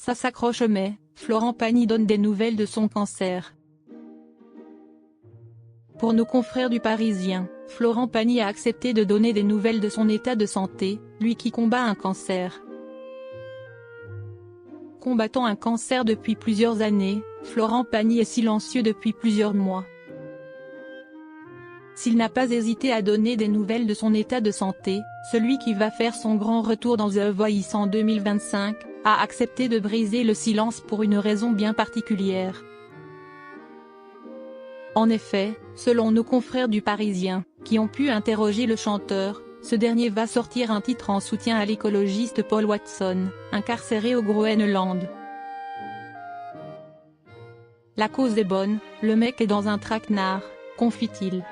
Ça s'accroche mais, Florent Pagny donne des nouvelles de son cancer. Pour nos confrères du Parisien, Florent Pagny a accepté de donner des nouvelles de son état de santé, lui qui combat un cancer. Combattant un cancer depuis plusieurs années, Florent Pagny est silencieux depuis plusieurs mois. S'il n'a pas hésité à donner des nouvelles de son état de santé, celui qui va faire son grand retour dans The Voice en 2025, a accepté de briser le silence pour une raison bien particulière. En effet, selon nos confrères du Parisien, qui ont pu interroger le chanteur, ce dernier va sortir un titre en soutien à l'écologiste Paul Watson, incarcéré au Groenland. La cause est bonne, le mec est dans un traquenard, confie-t-il.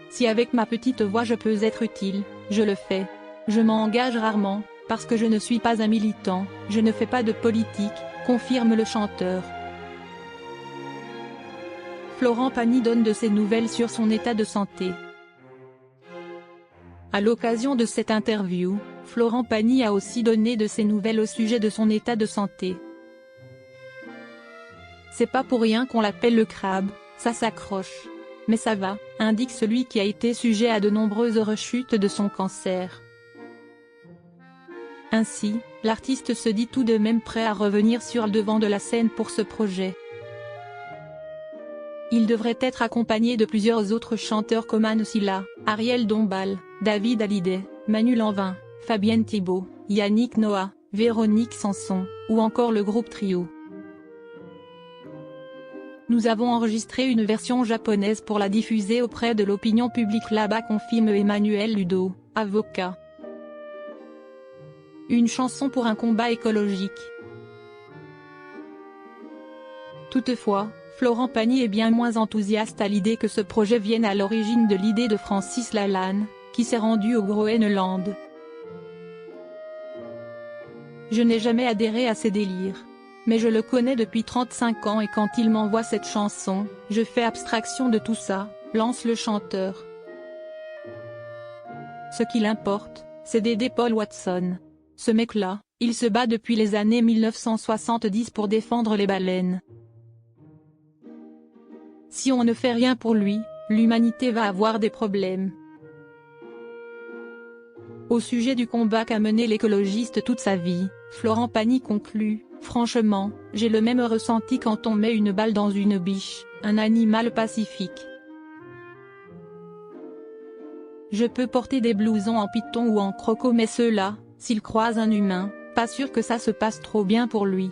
Si avec ma petite voix je peux être utile, je le fais. Je m'engage rarement, parce que je ne suis pas un militant, je ne fais pas de politique, confirme le chanteur. Florent Pagny donne de ses nouvelles sur son état de santé. À l'occasion de cette interview, Florent Pagny a aussi donné de ses nouvelles au sujet de son état de santé. C'est pas pour rien qu'on l'appelle le crabe, ça s'accroche. Mais ça va, indique celui qui a été sujet à de nombreuses rechutes de son cancer. Ainsi, l'artiste se dit tout de même prêt à revenir sur le devant de la scène pour ce projet. Il devrait être accompagné de plusieurs autres chanteurs comme Anne Silla, Ariel Dombal, David Hallyday, Manu Lanvin, Fabienne Thibault, Yannick Noah, Véronique Sanson, ou encore le groupe Trio. Nous avons enregistré une version japonaise pour la diffuser auprès de l'opinion publique là-bas, confirme Emmanuel Ludo, avocat. Une chanson pour un combat écologique. Toutefois, Florent Pagny est bien moins enthousiaste à l'idée que ce projet vienne à l'origine de l'idée de Francis Lalanne, qui s'est rendu au Groenland. Je n'ai jamais adhéré à ces délires. Mais je le connais depuis 35 ans et quand il m'envoie cette chanson, je fais abstraction de tout ça, lance le chanteur. Ce qu'il importe, c'est d'aider Paul Watson. Ce mec-là, il se bat depuis les années 1970 pour défendre les baleines. Si on ne fait rien pour lui, l'humanité va avoir des problèmes. Au sujet du combat qu'a mené l'écologiste toute sa vie, Florent Pagny conclut: franchement, j'ai le même ressenti quand on met une balle dans une biche, un animal pacifique. Je peux porter des blousons en python ou en croco, mais ceux-là, s'ils croisent un humain, pas sûr que ça se passe trop bien pour lui.